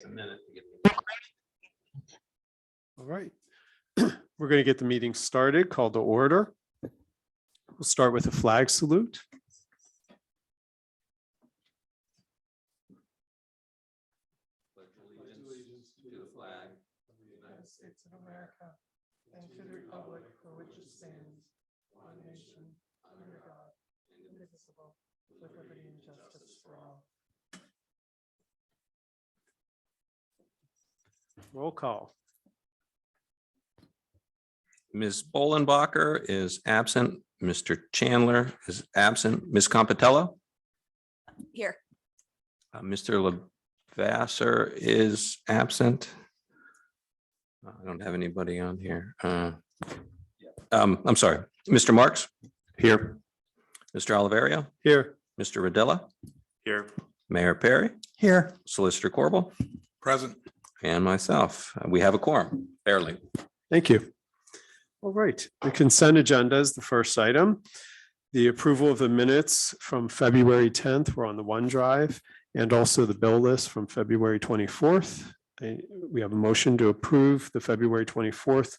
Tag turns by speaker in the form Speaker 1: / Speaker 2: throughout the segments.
Speaker 1: a minute to get
Speaker 2: All right. We're going to get the meeting started, called to order. We'll start with a flag salute.
Speaker 1: allegiance to the flag of the United States of America and to the republic for which it stands, one nation, under God, indivisible, with liberty and justice for all.
Speaker 2: Roll call.
Speaker 1: Ms. Bolenbacher is absent. Mr. Chandler is absent. Ms. Compatello?
Speaker 3: Here.
Speaker 1: Mr. Lavasser is absent. I don't have anybody on here. I'm sorry. Mr. Marks? Here. Mr. Oliverio?
Speaker 2: Here.
Speaker 1: Mr. Rodella?
Speaker 4: Here.
Speaker 1: Mayor Perry?
Speaker 4: Here.
Speaker 1: Solicitor Corbel?
Speaker 4: Present.
Speaker 1: And myself. We have a quorum, barely.
Speaker 2: Thank you. All right. The consent agenda is the first item. The approval of the minutes from February 10th were on the OneDrive, and also the bill list from February 24th. We have a motion to approve the February 24th,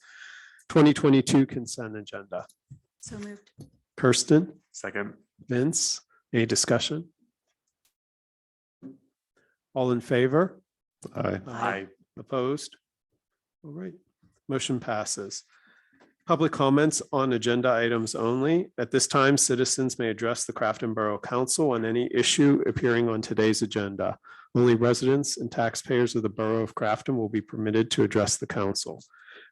Speaker 2: 2022 consent agenda.
Speaker 3: So moved.
Speaker 2: Kirsten,
Speaker 4: Second.
Speaker 2: Vince, any discussion? All in favor?
Speaker 4: Aye.
Speaker 2: Opposed? All right, motion passes. Public comments on agenda items only. At this time, citizens may address the Crafton Borough Council on any issue appearing on today's agenda. Only residents and taxpayers of the Borough of Crafton will be permitted to address the council.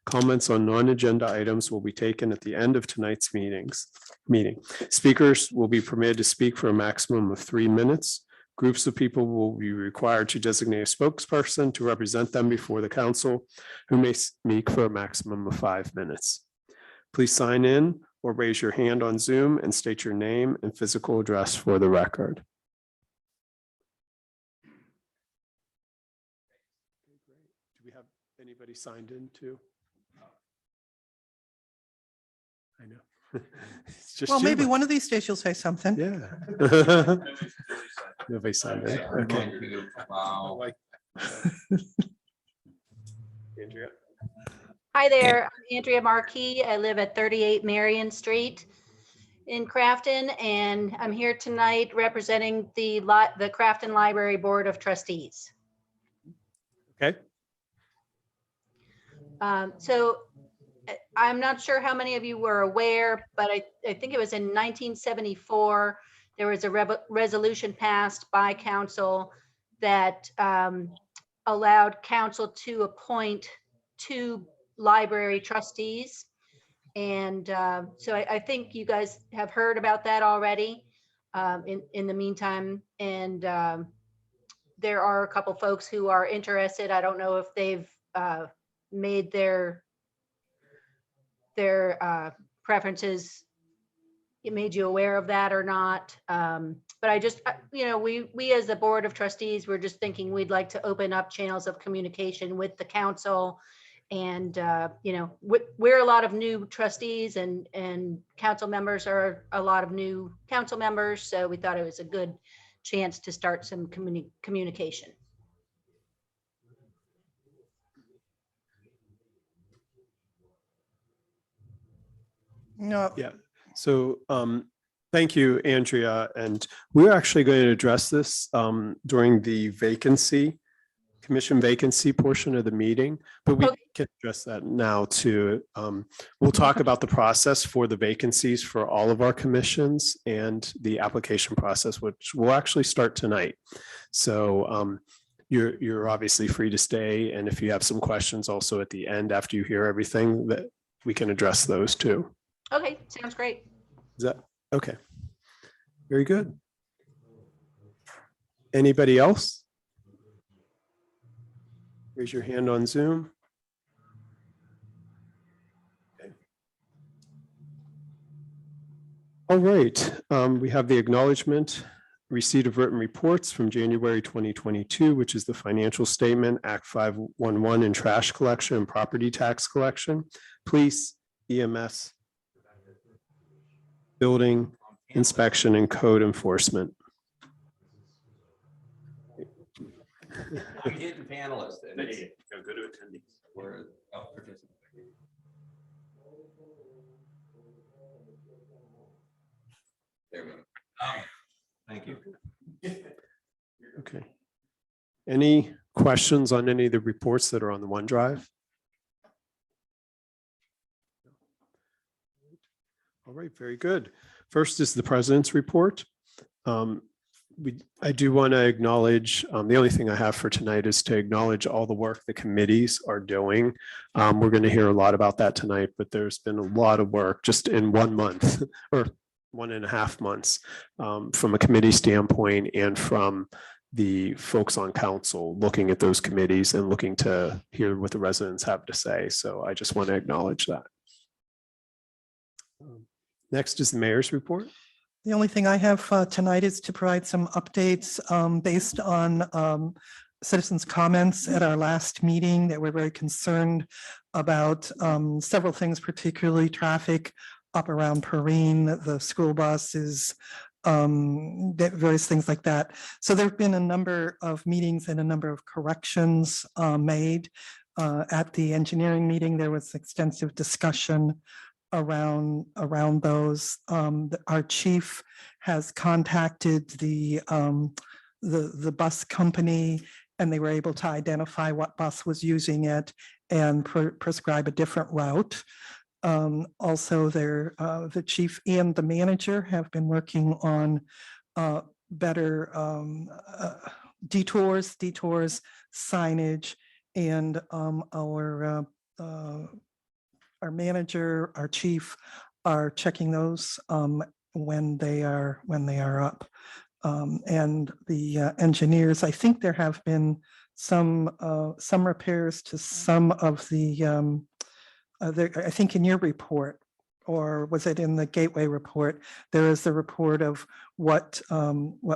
Speaker 2: Comments on non-agenda items will be taken at the end of tonight's meeting. Speakers will be permitted to speak for a maximum of 3 minutes. Groups of people will be required to designate a spokesperson to represent them before the council, who may speak for a maximum of 5 minutes. Please sign in or raise your hand on Zoom and state your name and physical address for the record. Do we have anybody signed in too? I know. It's just
Speaker 5: Well, maybe
Speaker 2: you.
Speaker 5: one of these days you'll say something.
Speaker 2: Yeah. Nobody signed in. Okay. Andrea.
Speaker 6: Hi there, I'm Andrea Markey. I live at 38 Marion Street in Crafton, and I'm here tonight representing the Crafton Library Board of Trustees.
Speaker 2: Okay.
Speaker 6: So I'm not sure how many of you were aware, but I think it was in 1974, there was a resolution passed by council that allowed council to appoint 2 library trustees. And so I think you guys have heard about that already in the meantime. And there are a couple folks who are interested. I don't know if they've made their preferences, it made you aware of that or not. But I just, we as the Board of Trustees, we're just thinking we'd like to open up channels of communication with the council. And, we're a lot of new trustees and council members are a lot of new council members. So we thought it was a good chance to start some communication.
Speaker 5: No,
Speaker 2: Yeah. So thank you, Andrea. And we're actually going to address this during the commission vacancy portion of the meeting, but we can address that now too. We'll talk about the process for the vacancies for all of our commissions and the application process, which will actually start tonight. So you're obviously free to stay. And if you have some questions also at the end, after you hear everything, that we can address those too.
Speaker 6: Okay, sounds great.
Speaker 2: Is that okay? Very good. Anybody else? Raise your hand on Zoom. Okay. All right, we have the acknowledgement, receipt of written reports from January 2022, which is the financial statement, Act 511 and trash collection and property tax collection, police, EMS, building inspection and code enforcement.
Speaker 7: I'm getting panelists. And
Speaker 4: There
Speaker 7: it's,
Speaker 4: you go. Go to attendees.
Speaker 7: we're participants. There we go. Thank you.
Speaker 2: Okay. Any questions on any of the reports that are on the OneDrive? All right, very good. First is the president's report. I do want to acknowledge, the only thing I have for tonight is to acknowledge all the work the committees are doing. We're going to hear a lot about that tonight, but there's been a lot of work just in 1 month or 1.5 months from a committee standpoint and from the folks on council looking at those committees and looking to hear what the residents have to say. So I just want to acknowledge that. Next is the mayor's report.
Speaker 5: The only thing I have tonight is to provide some updates based on citizens' comments at our last meeting that we're very concerned about several things, particularly traffic up around Perrine, the school buses, various things like that. So there have been a number of meetings and a number of corrections made. At the engineering meeting, there was extensive discussion around those. Our chief has contacted the bus company, and they were able to identify what bus was using it and prescribe a different route. Also, the chief and the manager have been working on better detours, signage, and our manager, our chief are checking those when they are up. And the engineers, I think there have been some repairs to some of the, I think in your report, or was it in the Gateway report, there is the report of what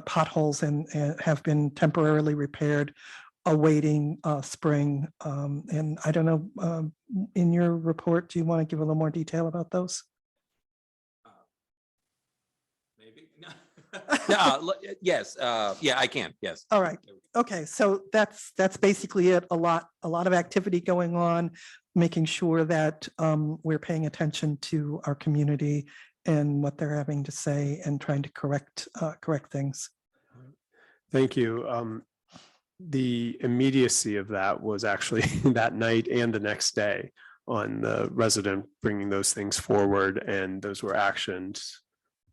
Speaker 5: potholes and have been temporarily repaired awaiting spring. And I don't know, in your report, do you want to give a little more detail about those?
Speaker 7: Maybe. No, yes, yeah, I can, yes.
Speaker 5: All right. Okay, so that's basically it. A lot of activity going on, making sure that we're paying attention to our community and what they're having to say and trying to correct things.
Speaker 2: Thank you. The immediacy of that was actually that night and the next day on the resident bringing those things forward, and those were actioned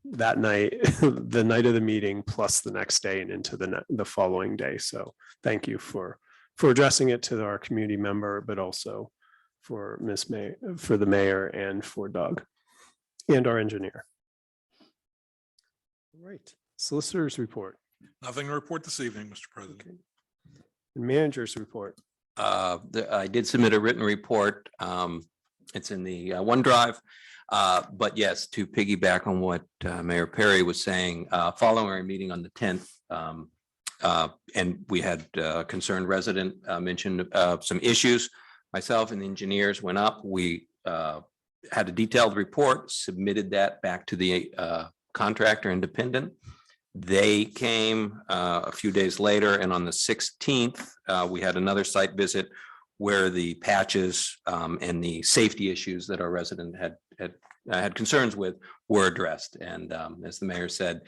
Speaker 2: that night, the night of the meeting, plus the next day and into the following day. So thank you for addressing it to our community member, but also for for the mayor and for Doug and our engineer. All right, solicitors report.
Speaker 4: Nothing to report this evening, Mr. President.
Speaker 2: Okay. Managers report.
Speaker 7: I did submit a written report. It's in the OneDrive. But yes, to piggyback on what Mayor Perry was saying, following our meeting on the 10th, and we had a concerned resident mention some issues. Myself and the engineers went up. We had a detailed report, submitted that back to the contractor independent. They came a few days later, and on the 16th, we had another site visit where the patches and the safety issues that our resident had concerns with were addressed. And as the mayor said,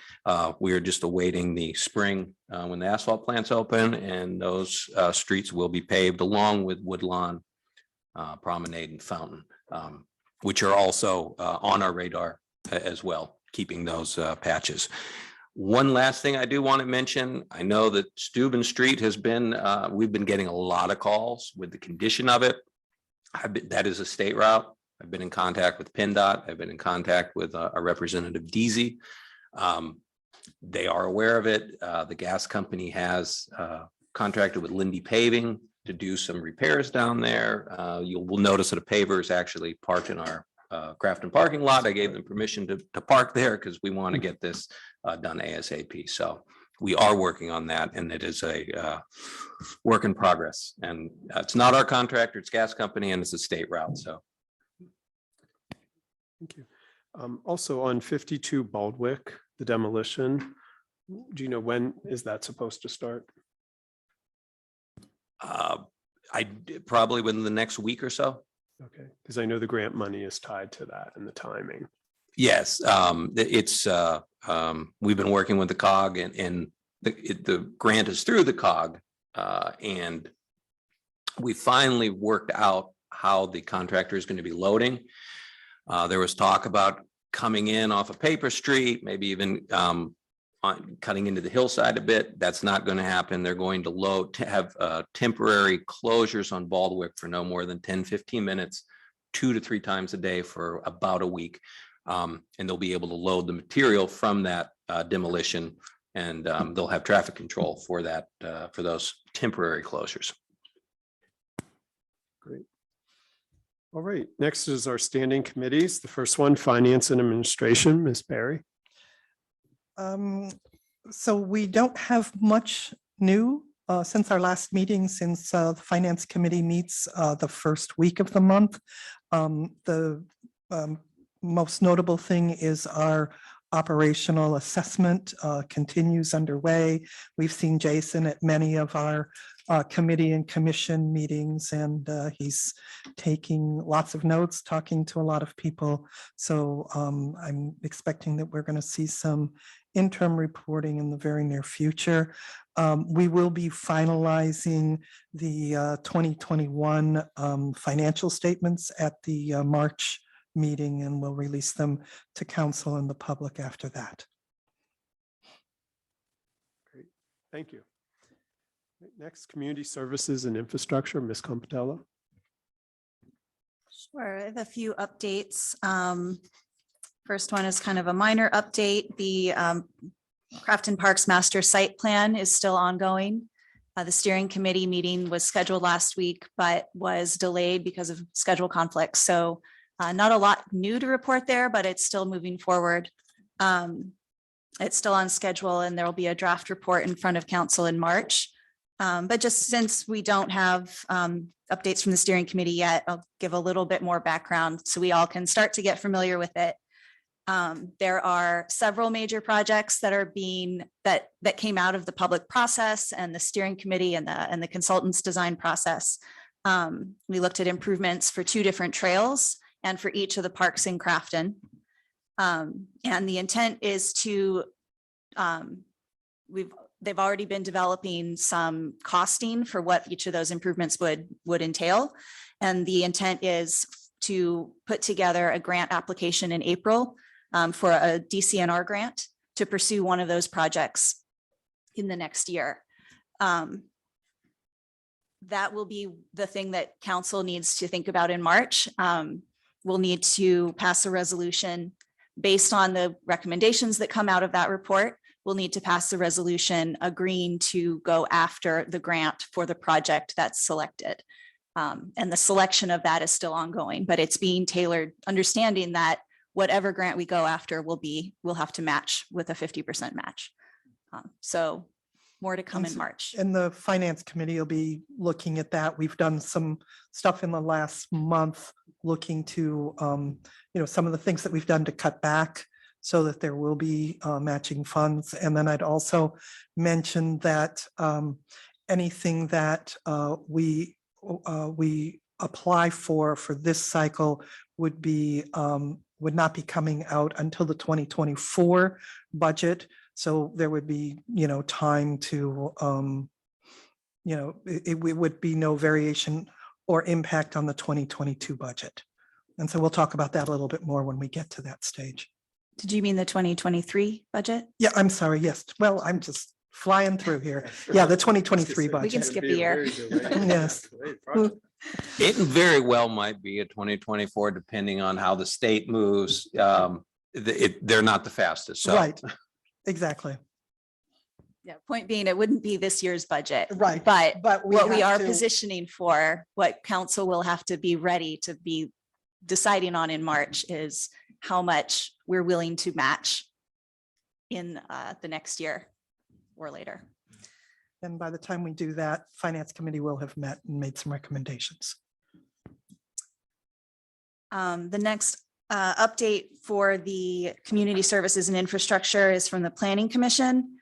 Speaker 7: we are just awaiting the spring when the asphalt plants open, and those streets will be paved along with Woodlawn, Promenade, and Fountain, which are also on our radar as well, keeping those patches. One last thing I do want to mention, I know that Steuben Street has been, we've been getting a lot of calls with the condition of it. That is a state route. I've been in contact with PennDOT. I've been in contact with a representative Deasy. They are aware of it. The gas company has contracted with Lindy Paving to do some repairs down there. You will notice that a paver is actually parked in our Crafton parking lot. I gave them permission to park there because we want to get this done ASAP. So we are working on that, and it is a work in progress. And it's not our contractor, it's gas company, and it's a state route. So.
Speaker 2: Thank you. Also on 52 Baldwick, the demolition, do you know when is that supposed to start?
Speaker 7: Probably within the next week or so.
Speaker 2: Okay, because I know the grant money is tied to that and the timing.
Speaker 7: Yes, we've been working with the COG and the grant is through the COG. And we finally worked out how the contractor is going to be loading. There was talk about coming in off of Paper Street, maybe even cutting into the hillside a bit. That's not going to happen. They're going to load to have temporary closures on Baldwick for no more than 10-15 minutes, 2 to 3 times a day for about a week. And they'll be able to load the material from that demolition, and they'll have traffic control for that, for those temporary closures.
Speaker 2: Great. All right, next is our standing committees. The first one, Finance and Administration, Ms. Barry.
Speaker 5: So we don't have much new since our last meeting, since the Finance Committee meets the first week of the month. The most notable thing is our operational assessment continues underway. We've seen Jason at many of our committee and commission meetings, and he's taking lots of notes, talking to a lot of people. So I'm expecting that we're going to see some interim reporting in the very near future. We will be finalizing the 2021 financial statements at the March meeting, and we'll release them to council and the public after that.
Speaker 2: Great, thank you. Next, Community Services and Infrastructure, Ms. Compatella.
Speaker 3: Sure, I have a few updates. First one is kind of a minor update. The Crafton Parks Master Site Plan is still ongoing. The steering committee meeting was scheduled last week, but was delayed because of schedule conflicts. So not a lot new to report there, but it's still moving forward. It's still on schedule, and there will be a draft report in front of council in March. But just since we don't have updates from the steering committee yet, I'll give a little bit more background so we all can start to get familiar with it. There are several major projects that are that came out of the public process and the steering committee and the consultants design process. We looked at improvements for 2 different trails and for each of the parks in Crafton. And the intent is to, they've already been developing some costing for what each of those improvements would entail. And the intent is to put together a grant application in April for a DCNR grant to pursue one of those projects in the next year. That will be the thing that council needs to think about in March. We'll need to pass a resolution based on the recommendations that come out of that report. We'll need to pass a resolution agreeing to go after the grant for the project that's selected. And the selection of that is still ongoing, but it's being tailored, understanding that whatever grant we go after we'll have to match with a 50% match. So more to come in March.
Speaker 5: And the Finance Committee will be looking at that. We've done some stuff in the last month looking to, some of the things that we've done to cut back so that there will be matching funds. And then I'd also mention that anything that we apply for this cycle would not be coming out until the 2024 budget. So there would be, time to, it would be no variation or impact on the 2022 budget. And so we'll talk about that a little bit more when we get to that stage.
Speaker 3: Did you mean the 2023 budget?
Speaker 5: Yeah, I'm sorry. Yes. Well, I'm just flying through here. Yeah, the 2023
Speaker 3: We can
Speaker 5: budget.
Speaker 3: skip a year.
Speaker 5: Yes.
Speaker 7: It very well might be a 2024, depending on how the state moves. They're not the fastest. So.
Speaker 5: Right. Exactly.
Speaker 3: Yeah, point being, it wouldn't be this year's budget.
Speaker 5: Right.
Speaker 3: But what we
Speaker 5: have
Speaker 3: are
Speaker 5: to-
Speaker 3: positioning for, what council will have to be ready to be deciding on in March is how much we're willing to match in the next year or later.
Speaker 5: And by the time we do that, Finance Committee will have met and made some recommendations.
Speaker 3: The next update for the Community Services and Infrastructure is from the Planning Commission.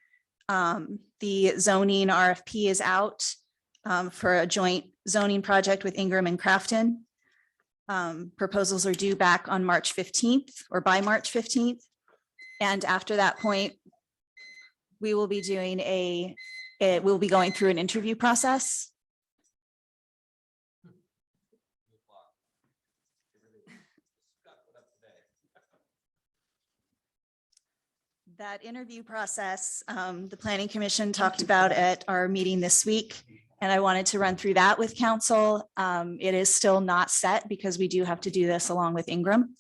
Speaker 3: The zoning RFP is out. for a joint zoning project with Ingram and Crafton. Proposals are due back on March 15th or by March 15th. And after that point, we will be doing we'll be going through an interview process. That interview process, the Planning Commission talked about at our meeting this week, and I wanted to run through that with council. It is still not set because we do have to do this along with Ingram.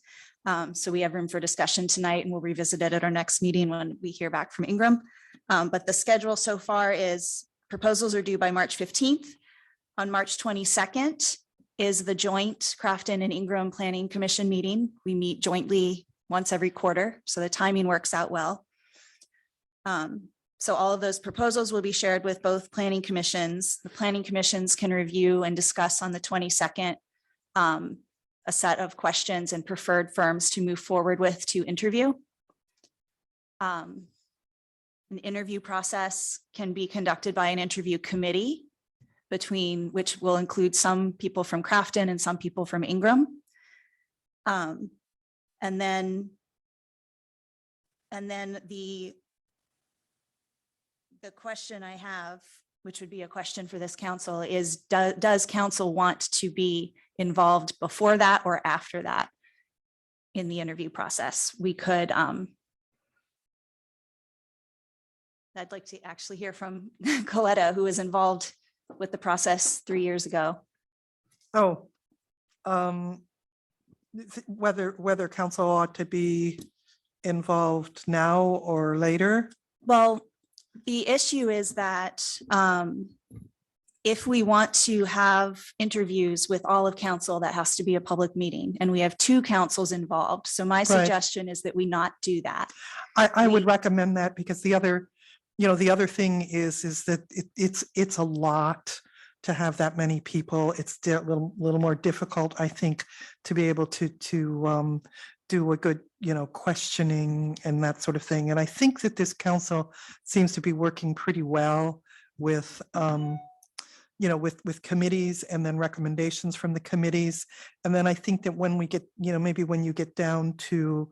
Speaker 3: So we have room for discussion tonight, and we'll revisit it at our next meeting when we hear back from Ingram. But the schedule so far is proposals are due by March 15th. On March 22nd is the joint Crafton and Ingram Planning Commission meeting. We meet jointly once every quarter, so the timing works out well. So all of those proposals will be shared with both planning commissions. The planning commissions can review and discuss on the 22nd a set of questions and preferred firms to move forward with to interview. An interview process can be conducted by an interview committee between which will include some people from Crafton and some people from Ingram. And then the question I have, which would be a question for this council, is does council want to be involved before that or after that in the interview process? We could, I'd like to actually hear from Coletta, who was involved with the process 3 years ago.
Speaker 5: Oh, whether council ought to be involved now or later?
Speaker 3: Well, the issue is that if we want to have interviews with all of council, that has to be a public meeting, and we have 2 councils involved. So my suggestion is that we not do that.
Speaker 5: I would recommend that, because the other thing is that it's a lot to have that many people. It's a little more difficult, I think, to be able to do a good, questioning and that sort of thing. And I think that this council seems to be working pretty well with, with committees and then recommendations from the committees. And then I think that when we get, maybe when you get down to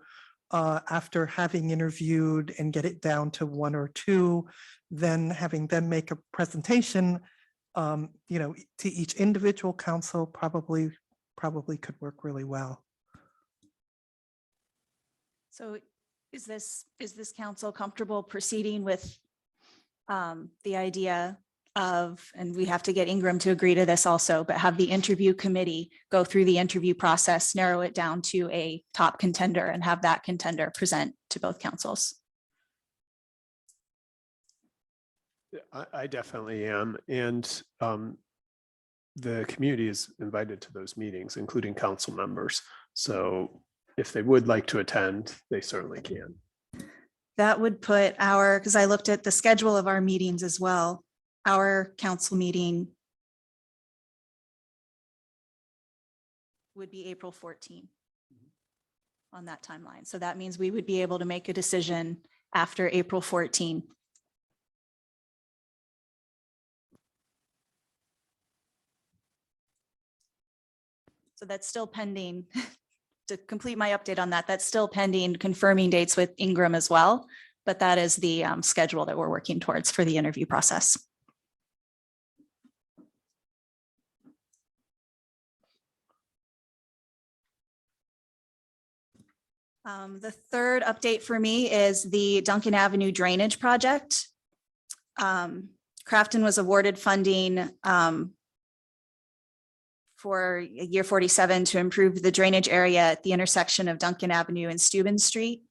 Speaker 5: after having interviewed and get it down to 1 or 2, then having them make a presentation, to each individual council probably could work really well.
Speaker 3: So is this council comfortable proceeding with the idea of, and we have to get Ingram to agree to this also, but have the interview committee go through the interview process, narrow it down to a top contender, and have that contender present to both councils?
Speaker 2: I definitely am. And the community is invited to those meetings, including council members. So if they would like to attend, they certainly can.
Speaker 3: That would put because I looked at the schedule of our meetings as well, our council meeting would be April 14 on that timeline. So that means we would be able to make a decision after April 14. So that's still pending. To complete my update on that, that's still pending confirming dates with Ingram as well. But that is the schedule that we're working towards for the interview process. The third update for me is the Duncan Avenue Drainage Project. Crafton was awarded funding for year 47 to improve the drainage area at the intersection of Duncan Avenue and Steuben Street.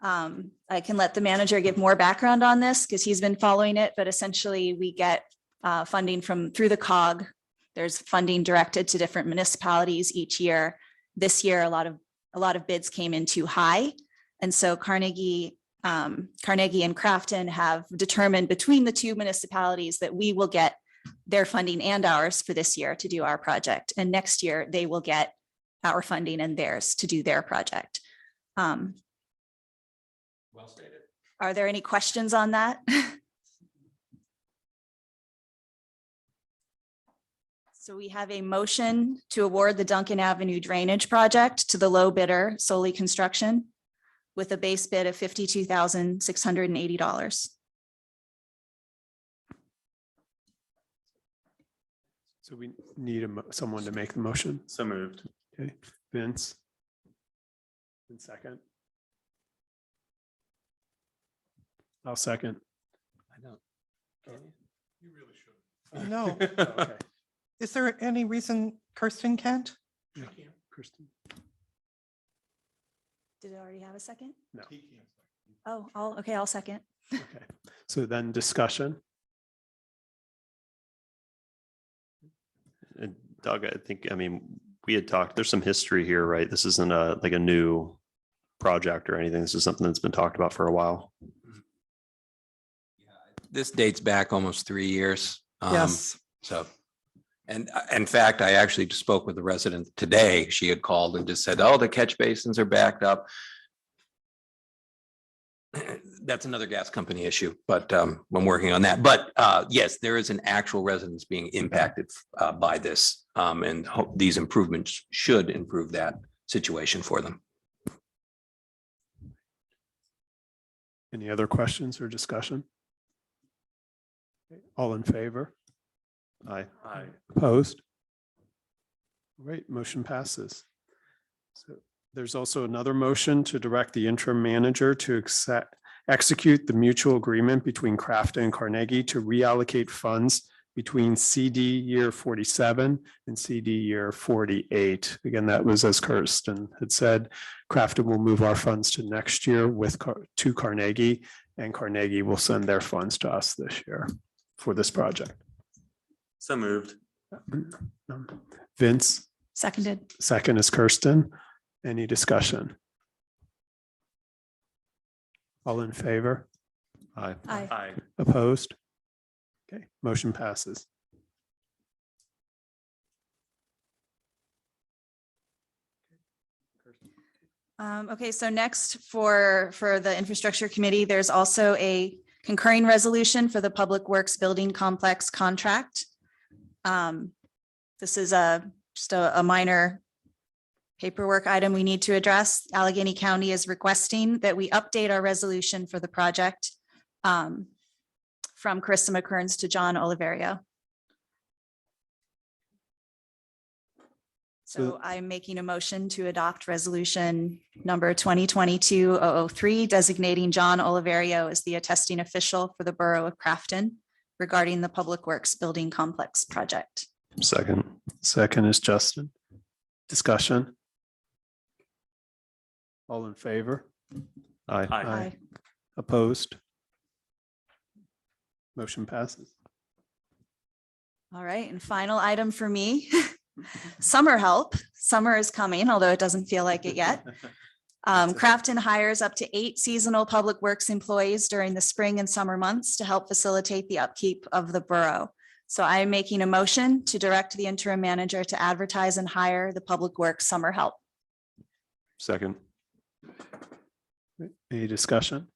Speaker 3: I can let the manager give more background on this because he's been following it, but essentially we get funding through the COG. There's funding directed to different municipalities each year. This year, a lot of bids came in too high. And so Carnegie and Crafton have determined between the 2 municipalities that we will get their funding and ours for this year to do our project. And next year they will get our funding and theirs to do their project.
Speaker 7: Well stated.
Speaker 3: Are there any questions on that? So we have a motion to award the Duncan Avenue Drainage Project to the low bidder, Solely Construction, with a base bid of $52,680.
Speaker 2: So we need someone to make the motion.
Speaker 8: So moved.
Speaker 2: Okay, Vince. And second. I'll second.
Speaker 7: I don't.
Speaker 4: You really should.
Speaker 5: No.
Speaker 2: Okay.
Speaker 5: Is there any reason Kirsten can't?
Speaker 2: Yeah, Kristen.
Speaker 3: Did it already have a second?
Speaker 2: No.
Speaker 4: He can't.
Speaker 3: Oh, I'll second.
Speaker 2: Okay. So then discussion.
Speaker 8: And Doug, I think, I mean, we had talked, there's some history here, right? This isn't like a new project or anything. This is something that's been talked about for a while.
Speaker 7: This dates back almost 3 years.
Speaker 5: Yes.
Speaker 7: So, and in fact, I actually spoke with a resident today. She had called and just said, oh, the catch basins are backed up. That's another gas company issue, but I'm working on that. But yes, there is an actual residence being impacted by this. And these improvements should improve that situation for them.
Speaker 2: Any other questions or discussion? Okay, all in favor?
Speaker 8: Aye.
Speaker 2: Opposed? Great, motion passes. So there's also another motion to direct the interim manager to execute the mutual agreement between Crafton and Carnegie to reallocate funds between CD year 47 and CD year 48. Again, that was as Kirsten had said, Crafton will move our funds to next year to Carnegie, and Carnegie will send their funds to us this year for this project.
Speaker 8: So moved.
Speaker 2: Vince,
Speaker 3: Seconded.
Speaker 2: second is Kirsten. Any discussion? All in favor?
Speaker 8: Aye.
Speaker 3: Aye.
Speaker 2: Opposed? Okay, motion passes.
Speaker 3: Okay, so next for the Infrastructure Committee, there's also a concurring resolution for the Public Works Building Complex contract. This is just a minor paperwork item we need to address. Allegheny County is requesting that we update our resolution for the project from Carissa McKerns to John Oliverio. So I'm making a motion to adopt resolution number 2022-003, designating John Oliverio as the attesting official for the Borough of Crafton regarding the Public Works Building Complex project.
Speaker 8: Second.
Speaker 2: Second is Justin. Discussion? All in favor?
Speaker 8: Aye.
Speaker 3: Aye.
Speaker 2: Opposed? Motion passes.
Speaker 3: All right, and final item for me, summer help. Summer is coming, although it doesn't feel like it yet. Crafton hires up to 8 seasonal public works employees during the spring and summer months to help facilitate the upkeep of the borough. So I am making a motion to direct the interim manager to advertise and hire the public works summer help.
Speaker 8: Second.
Speaker 2: Any discussion?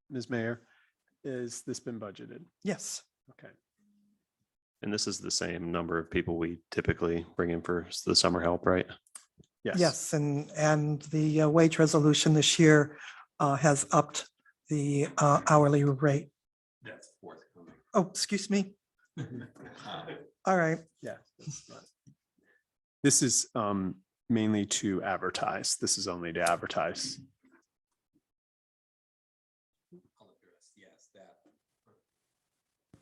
Speaker 2: Ms. Mayor, has this been budgeted?
Speaker 5: Yes.
Speaker 2: Okay.
Speaker 8: And this is the same number of people we typically bring in for the summer help, right?
Speaker 2: Yes.
Speaker 5: Yes, and the wage resolution this year has upped the hourly rate.
Speaker 7: That's forthcoming.
Speaker 5: Oh, excuse me. All right.
Speaker 2: Yeah. This is mainly to advertise. This is only to advertise.
Speaker 7: Yes, that.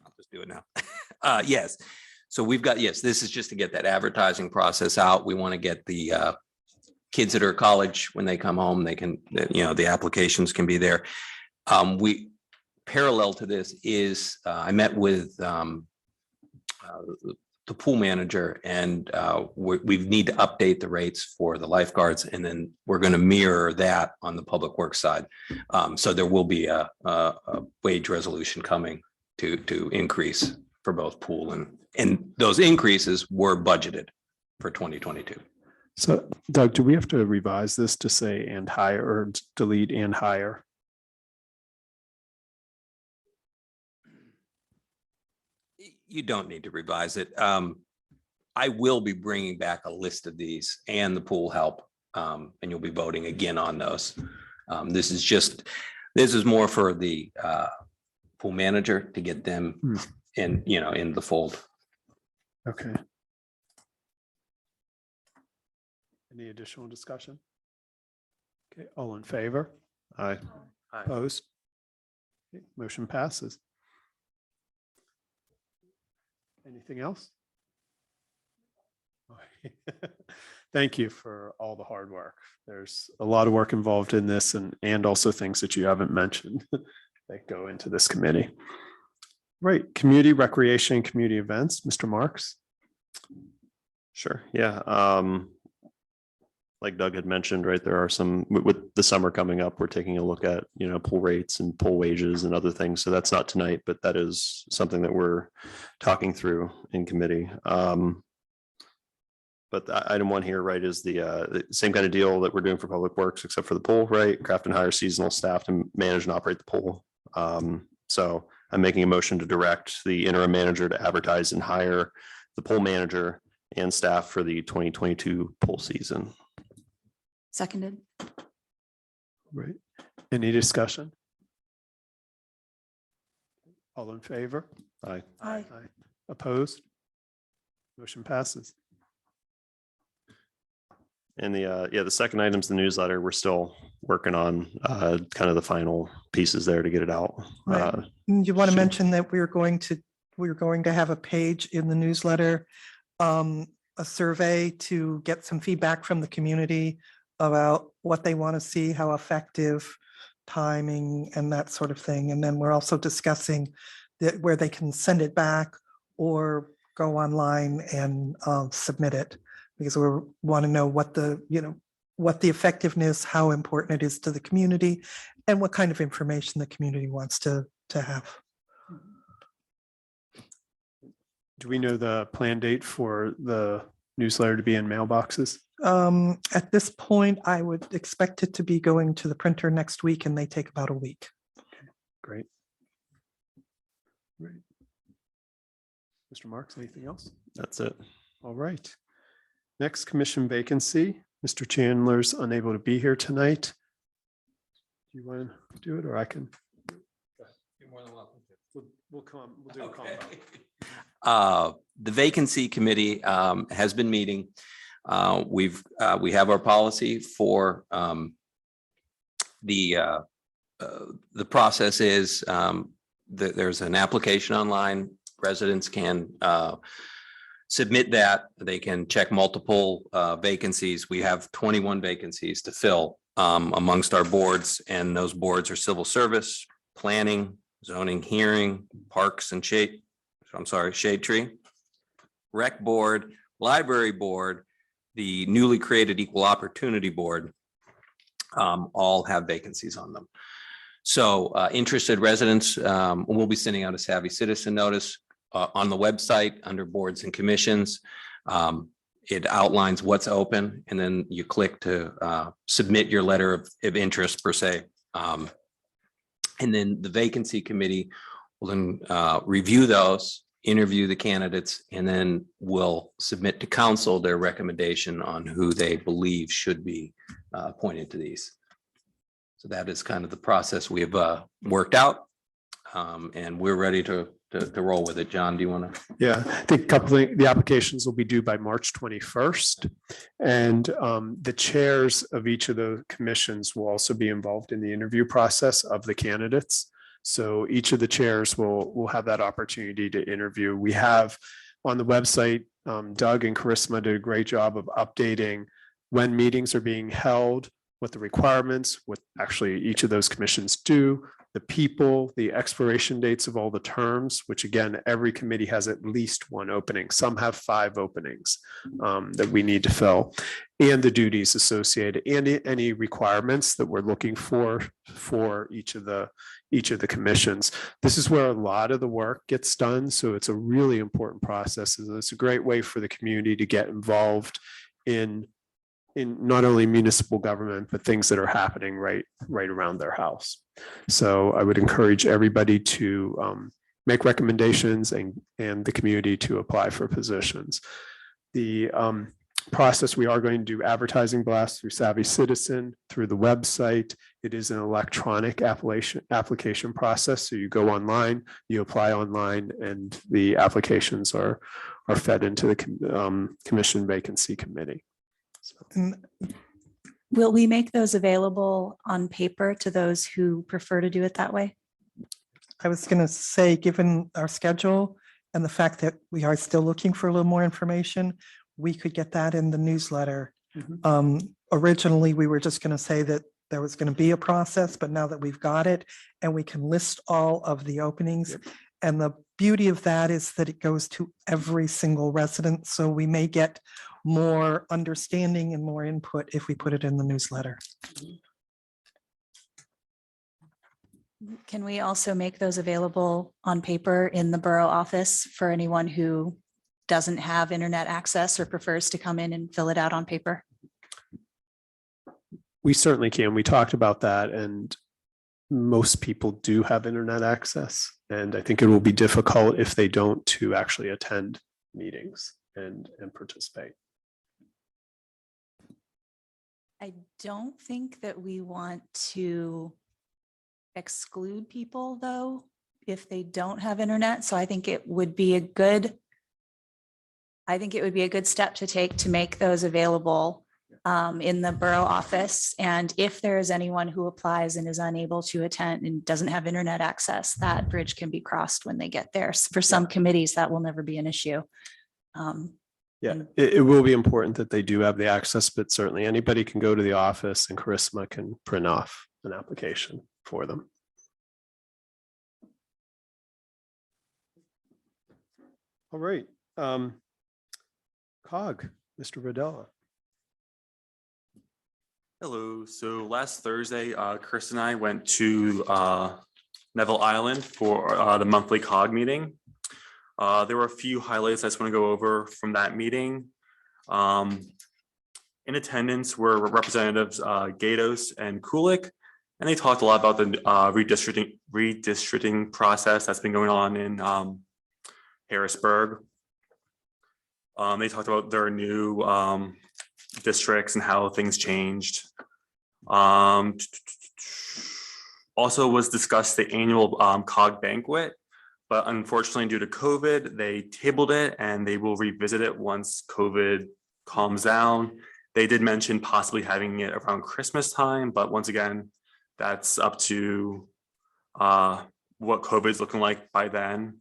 Speaker 7: I'll just do it now. Yes. So we've got, yes, this is just to get that advertising process out. We want to get the kids that are at college, when they come home, they can, the applications can be there. We, parallel to this is, I met with the pool manager, and we need to update the rates for the lifeguards, and then we're going to mirror that on the public works side. So there will be a wage resolution coming to increase for both pool and those increases were budgeted for 2022.
Speaker 2: So Doug, do we have to revise this to say and hire or delete and hire?
Speaker 7: You don't need to revise it. I will be bringing back a list of these and the pool help. And you'll be voting again on those. This is more for the pool manager to get them in, in the fold.
Speaker 2: Okay. Any additional discussion? Okay, all in favor?
Speaker 8: Aye.
Speaker 2: Opposed? Okay, motion passes. Anything else? Thank you for all the hard work. There's a lot of work involved in this and also things that you haven't mentioned that go into this committee. Right, community recreation, and community events, Mr. Marks.
Speaker 8: Sure. Yeah. Like Doug had mentioned, right, there are some, with the summer coming up, we're taking a look at, pool rates and pool wages and other things. So that's not tonight, but that is something that we're talking through in committee. But the item one here, right, is the same kind of deal that we're doing for public works, except for the pool, right? Crafton hire seasonal staff to manage and operate the pool. So I'm making a motion to direct the interim manager to advertise and hire the pool manager and staff for the 2022 pool season.
Speaker 3: Seconded.
Speaker 2: Right. Any discussion? All in favor?
Speaker 8: Aye.
Speaker 3: Aye.
Speaker 2: Opposed? Motion passes.
Speaker 8: And the second item's the newsletter. We're still working on kind of the final pieces there to get it out.
Speaker 5: Right. You want to
Speaker 8: should-
Speaker 5: mention that we're going to have a page in the newsletter, a survey to get some feedback from the community about what they want to see, how effective, timing, and that sort of thing. And then we're also discussing that where they can send it back or go online and submit it, because we want to know what the effectiveness, how important it is to the community, and what kind of information the community wants to have.
Speaker 2: Do we know the plan date for the newsletter to be in mailboxes?
Speaker 5: At this point, I would expect it to be going to the printer next week, and they take about a week.
Speaker 2: Great. Great. Mr. Marks, anything else?
Speaker 8: That's it.
Speaker 2: All right. Next commission vacancy. Mr. Chandler's unable to be here tonight. Do you want to do it or I can?
Speaker 4: You're more than welcome to.
Speaker 2: We'll do a
Speaker 7: Okay.
Speaker 2: combo.
Speaker 7: The Vacancy Committee has been meeting. We have our policy for the process is that there's an application online. Residents can submit that. They can check multiple vacancies. We have 21 vacancies to fill amongst our boards, and those boards are civil service, planning, zoning, hearing, parks and shade tree, rec board, library board, the newly created equal opportunity board, all have vacancies on them. So interested residents, we'll be sending out a savvy citizen notice on the website under boards and commissions. It outlines what's open, and then you click to submit your letter of interest per se. And then the Vacancy Committee will then review those, interview the candidates, and then will submit to council their recommendation on who they believe should be appointed to these. So that is kind of the process we have worked out, and we're ready to roll with it. John, do you want to?
Speaker 2: Yeah, I think the applications will be due by March 21st. And the chairs of each of the commissions will also be involved in the interview process of the candidates. So each of the chairs will have that opportunity to interview. We have on the website, Doug and Charisma did a great job of updating when meetings are being held, what the requirements, what actually each of those commissions do, the people, the expiration dates of all the terms, which again, every committee has at least one opening. Some have 5 openings that we need to fill, and the duties associated and any requirements that we're looking for each of the commissions. This is where a lot of the work gets done. So it's a really important process. It's a great way for the community to get involved in not only municipal government, but things that are happening right around their house. So I would encourage everybody to make recommendations and the community to apply for positions. The process, we are going to do advertising blasts through Savvy Citizen, through the website. It is an electronic application process. So you go online, you apply online, and the applications are fed into the Commission Vacancy Committee. So,
Speaker 5: And
Speaker 3: Will we make those available on paper to those who prefer to do it that way?
Speaker 5: I was going to say, given our schedule and the fact that we are still looking for a little more information, we could get that in the newsletter. Originally, we were just going to say that there was going to be a process, but now that we've got it and we can list all of the openings. And the beauty of that is that it goes to every single resident. So we may get more understanding and more input if we put it in the newsletter.
Speaker 3: Can we also make those available on paper in the borough office for anyone who doesn't have internet access or prefers to come in and fill it out on paper?
Speaker 2: we certainly can. We talked about that, and most people do have internet access. And I think it will be difficult if they don't to actually attend meetings and participate.
Speaker 3: I don't think that we want to exclude people, though, if they don't have internet. So I think it would be a good step to take to make those available in the borough office. And if there is anyone who applies and is unable to attend and doesn't have internet access, that bridge can be crossed when they get there. For some committees, that will never be an issue.
Speaker 2: Yeah, it will be important that they do have the access, but certainly anybody can go to the office and Charisma can print off an application for them. All right. COG, Mr. Videla.
Speaker 9: Hello. So last Thursday, Chris and I went to Neville Island for the monthly COG meeting. There were a few highlights I just want to go over from that meeting. In attendance were Representatives Gatos and Kulik, and they talked a lot about the redistricting process that's been going on in Harrisburg. They talked about their new districts and how things changed. Also was discussed the annual COG banquet, but unfortunately due to COVID, they tabled it and they will revisit it once COVID calms down. They did mention possibly having it around Christmas time, but once again, that's up to what COVID is looking like by then.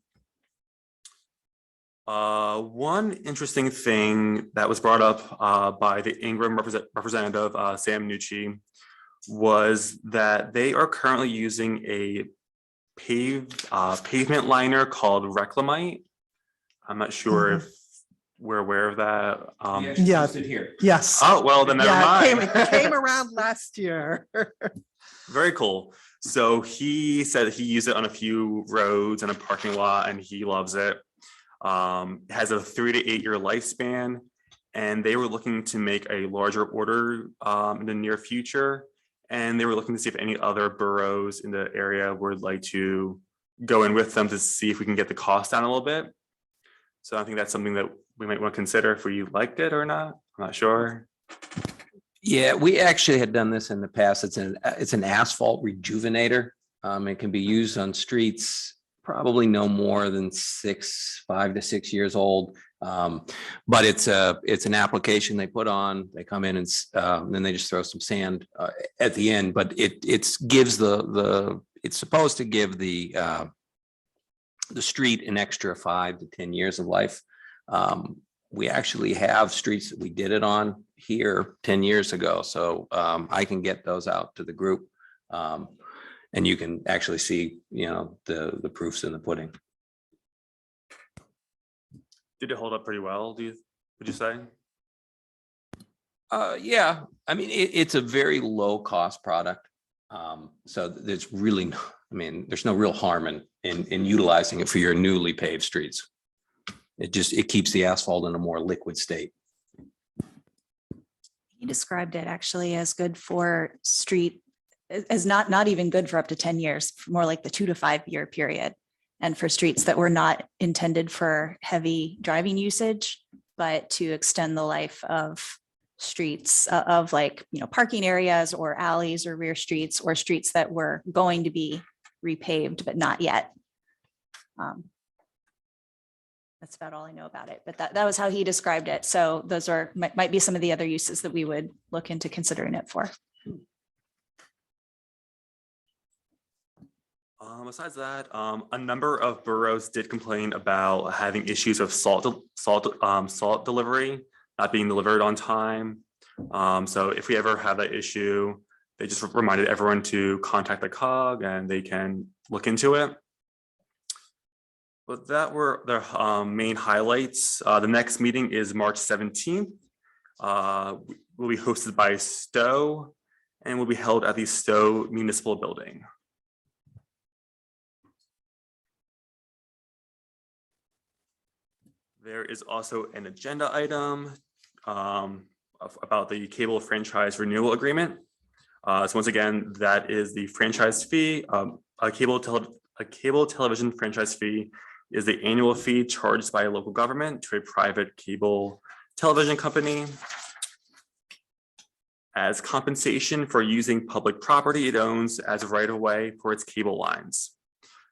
Speaker 9: One interesting thing that was brought up by the Ingram representative, Sam Nucci, was that they are currently using a pavement liner called Reclamite. I'm not sure if we're aware of that.
Speaker 5: Yeah.
Speaker 7: Here.
Speaker 5: Yes.
Speaker 9: Oh, well, then never mind.
Speaker 5: It came around last year.
Speaker 9: Very cool. So he said he used it on a few roads and a parking lot and he loves it. It has a 3 to 8 year lifespan, and they were looking to make a larger order in the near future. And they were looking to see if any other boroughs in the area would like to go in with them to see if we can get the cost down a little bit. So I think that's something that we might want to consider if we liked it or not. I'm not sure.
Speaker 7: Yeah, we actually had done this in the past. It's an asphalt rejuvenator. It can be used on streets probably no more than 5 to 6 years old. But it's an application they put on. They come in and then they just throw some sand at the end. But it's supposed to give the street an extra 5 to 10 years of life. We actually have streets that we did it on here 10 years ago. So I can get those out to the group. And you can actually see, the proofs in the pudding.
Speaker 9: Did it hold up pretty well, would you say?
Speaker 7: Yeah, I mean, it's a very low cost product. So there's really, there's no real harm in utilizing it for your newly paved streets. It keeps the asphalt in a more liquid state.
Speaker 3: He described it actually as good for street, as not even good for up to 10 years, more like the 2 to 5 year period. and for streets that were not intended for heavy driving usage, but to extend the life of streets of like, parking areas or alleys or rear streets or streets that were going to be repaved, but not yet. That's about all I know about it, but that was how he described it. So those might be some of the other uses that we would look into considering it for.
Speaker 9: Besides that, a number of boroughs did complain about having issues of salt delivery not being delivered on time. So if we ever have that issue, they just reminded everyone to contact the COG and they can look into it. But that were their main highlights. The next meeting is March 17th. Will be hosted by Stowe and will be held at the Stowe Municipal Building. There is also an agenda item about the cable franchise renewal agreement. So once again, that is the franchise fee. A cable television franchise fee is the annual fee charged by a local government to a private cable television company as compensation for using public property it owns as right of way for its cable lines.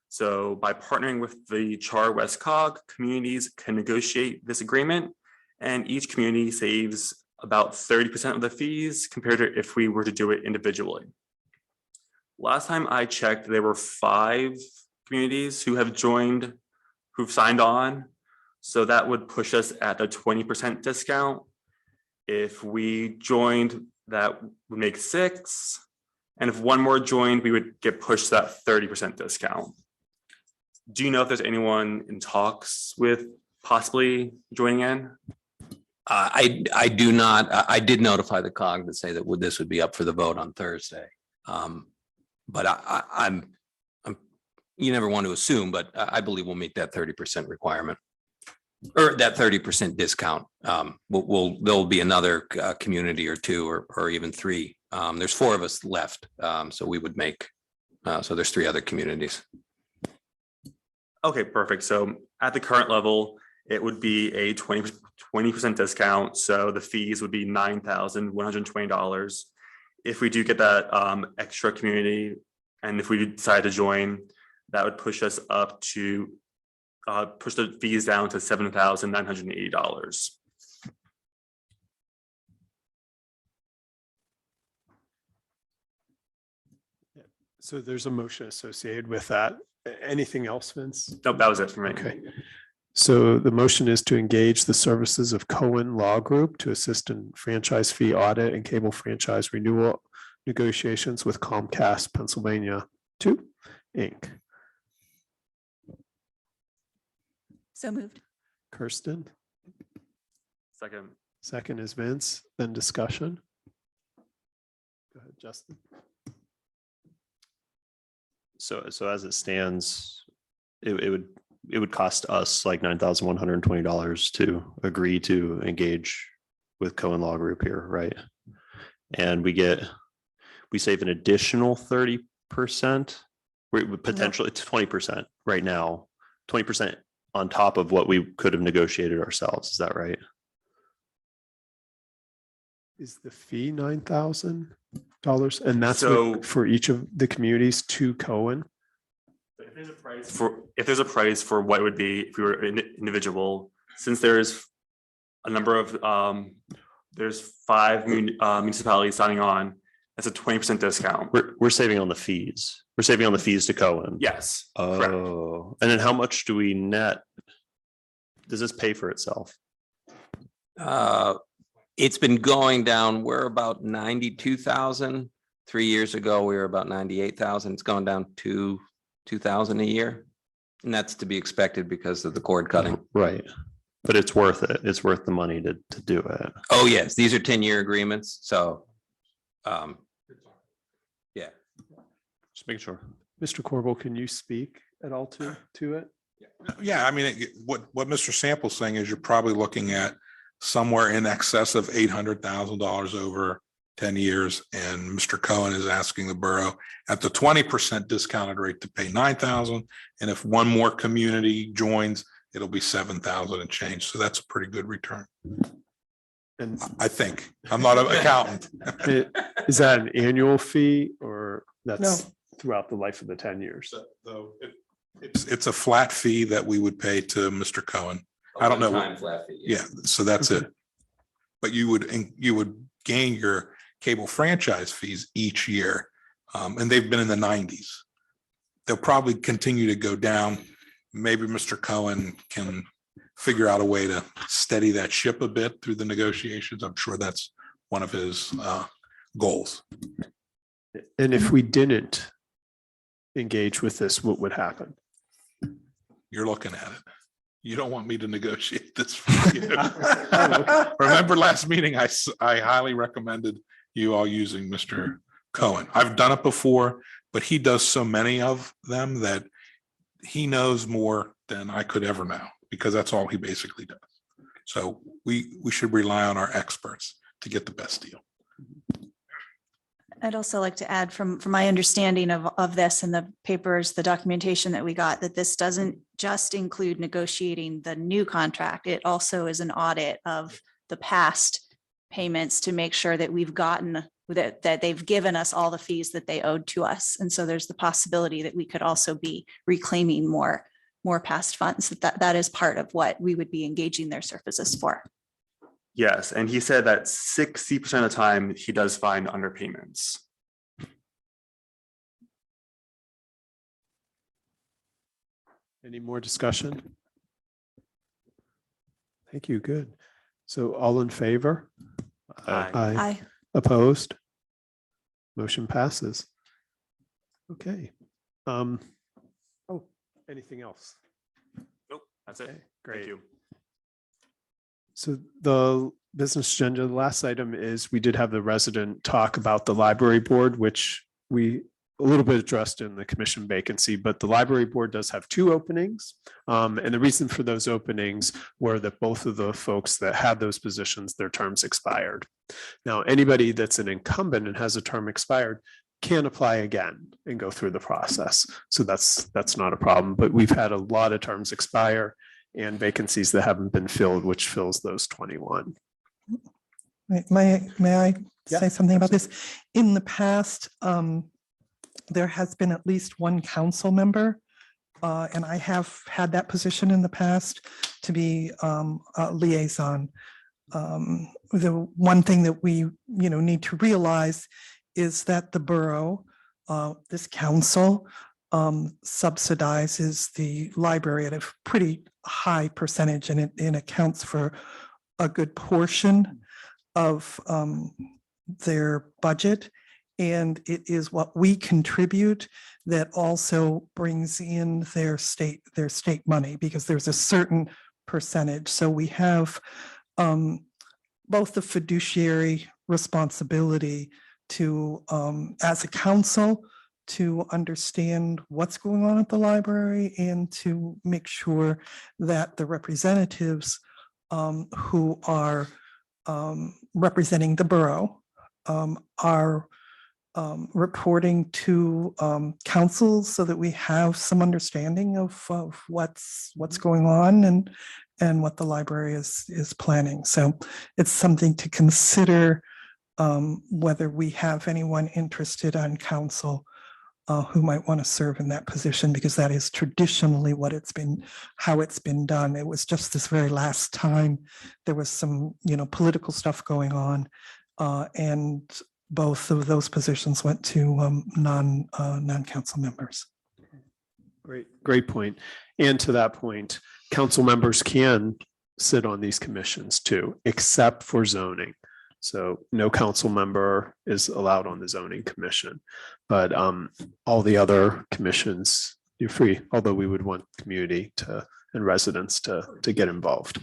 Speaker 9: So by partnering with the Char West COG, communities can negotiate this agreement, and each community saves about 30% of the fees compared to if we were to do it individually. Last time I checked, there were 5 communities who've signed on. So that would push us at a 20% discount. If we joined, that would make 6. And if one more joined, we would get pushed that 30% discount. Do you know if there's anyone in talks with possibly joining in?
Speaker 7: I do not. I did notify the COG to say that this would be up for the vote on Thursday. But I'm you never want to assume, but I believe we'll meet that 30% requirement or that 30% discount. There'll be another community or 2 or even 3. There's 4 of us left. So we would make, so there's 3 other communities.
Speaker 9: Okay, perfect. So at the current level, it would be a 20% discount. So the fees would be $9,120. If we do get that extra community, and if we decide to join, that would push us up to push the fees down to $7,980.
Speaker 2: So there's a motion associated with that. Anything else, Vince?
Speaker 9: Nope, that was it for me.
Speaker 2: Okay. So the motion is to engage the services of Cohen Law Group to assist in franchise fee audit and cable franchise renewal negotiations with Comcast Pennsylvania 2, Inc.
Speaker 3: So moved.
Speaker 2: Kirsten,
Speaker 9: Second.
Speaker 2: second is Vince, then discussion. Go ahead, Justin.
Speaker 8: So as it stands, it would cost us like $9,120 to agree to engage with Cohen Law Group here, right? And we save an additional 30%. We would potentially, it's 20% right now, 20% on top of what we could have negotiated ourselves. Is that right?
Speaker 2: Is the fee $9,000? And that's
Speaker 9: So-
Speaker 2: for each of the communities to Cohen?
Speaker 9: If there's a price for what it would be if we were an individual, since there's a number of there's 5 municipalities signing on, that's a 20% discount.
Speaker 8: We're saving on the fees. We're saving on the fees to Cohen.
Speaker 9: Yes. Correct.
Speaker 8: Oh, and then how much do we net? Does this pay for itself?
Speaker 7: It's been going down. We're about 92,000. 3 years ago, we were about 98,000. It's gone down to 2,000 a year. And that's to be expected because of the cord cutting.
Speaker 8: Right. But it's worth it. It's worth the money to do it.
Speaker 7: Oh, yes. These are 10-year agreements. So, yeah.
Speaker 8: Just making sure.
Speaker 2: Mr. Corbel, can you speak at all to it?
Speaker 10: Yeah, I mean, what Mr. Sample's saying is you're probably looking at somewhere in excess of $800,000 over 10 years. And Mr. Cohen is asking the borough at the 20% discounted rate to pay 9,000. And if one more community joins, it'll be 7,000 and change. So that's a pretty good return.
Speaker 2: And
Speaker 10: I think. I'm not an accountant.
Speaker 2: is that an annual fee or that's throughout the life of the 10 years?
Speaker 10: So it's a flat fee that we would pay to Mr. Cohen. I don't know.
Speaker 7: One-time flat fee,
Speaker 10: Yeah, so that's it. But you would gain your cable franchise fees each year. And they've been in the 90s. They'll probably continue to go down. Maybe Mr. Cohen can figure out a way to steady that ship a bit through the negotiations. I'm sure that's one of his goals.
Speaker 2: And if we didn't engage with this, what would happen?
Speaker 10: You're looking at it. You don't want me to negotiate this for you. Remember last meeting, I highly recommended you all using Mr. Cohen. I've done it before, but he does so many of them that he knows more than I could ever know, because that's all he basically does. So we should rely on our experts to get the best deal.
Speaker 3: I'd also like to add from my understanding of this and the papers, the documentation that we got, that this doesn't just include negotiating the new contract. It also is an audit of the past payments to make sure that we've gotten that they've given us all the fees that they owed to us. And so there's the possibility that we could also be reclaiming more past funds. That is part of what we would be engaging their services for.
Speaker 9: Yes, and he said that 60% of the time he does find underpayments.
Speaker 2: Any more discussion? Thank you. Good. So all in favor?
Speaker 9: Aye.
Speaker 3: Aye.
Speaker 2: Opposed? Motion passes. Okay. Oh, anything else?
Speaker 9: Nope, that's it.
Speaker 2: Okay, great.
Speaker 9: Thank you.
Speaker 2: So the business agenda, the last item is we did have the resident talk about the library board, which we a little bit addressed in the commission vacancy, but the library board does have 2 openings. And the reason for those openings were that both of the folks that had those positions, their terms expired. Now, anybody that's an incumbent and has a term expired can apply again and go through the process. So that's not a problem, but we've had a lot of terms expire and vacancies that haven't been filled, which fills those 21.
Speaker 5: Right, may I
Speaker 2: Yeah,
Speaker 5: say something about this? In the past, there has been at least one council member, and I have had that position in the past to be a liaison. The one thing that we, need to realize is that the borough, this council, subsidizes the library at a pretty high percentage, and it accounts for a good portion of their budget. And it is what we contribute that also brings in their state money, because there's a certain percentage. So we have both the fiduciary responsibility to, as a council, to understand what's going on at the library and to make sure that the representatives who are representing the borough are reporting to council, so that we have some understanding of what's going on and what the library is planning. So it's something to consider, whether we have anyone interested on council who might want to serve in that position, because that is traditionally how it's been done. It was just this very last time there was some, political stuff going on, and both of those positions went to non-council members.
Speaker 2: Great point. And to that point, council members can sit on these commissions too, except for zoning. So no council member is allowed on the zoning commission, but all the other commissions, you're free, although we would want community and residents to get involved.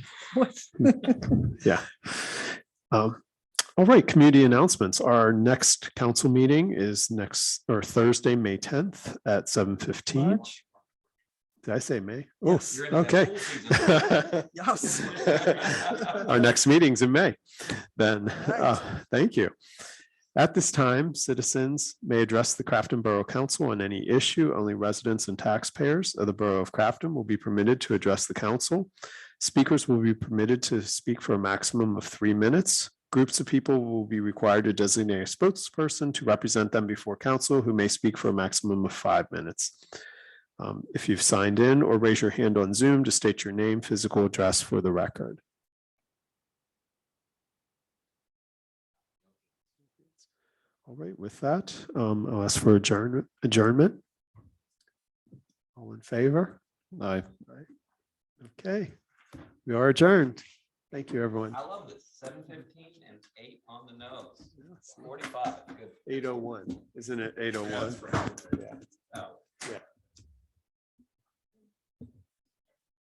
Speaker 2: Yeah. All right, community announcements. Our next council meeting is Thursday, May 10th at 7:15. Did I say May? Oh,
Speaker 5: Yes.
Speaker 2: okay.
Speaker 5: Yes.
Speaker 2: Our next meeting's in May. Then, thank you. At this time, citizens may address the Crafton Borough Council on any issue. Only residents and taxpayers of the Borough of Crafton will be permitted to address the council. Speakers will be permitted to speak for a maximum of 3 minutes. Groups of people will be required to designate a spokesperson to represent them before council, who may speak for a maximum of 5 minutes. If you've signed in, or raise your hand on Zoom to state your name, physical address for the record. All right, with that, I'll ask for adjournment. All in favor?
Speaker 8: Aye.
Speaker 2: Okay, we are adjourned. Thank you, everyone.
Speaker 7: I love this, 7:15 and 8 on the nose, 45, good.
Speaker 2: 8:01, isn't it? 8:01.
Speaker 7: Oh.
Speaker 2: Yeah.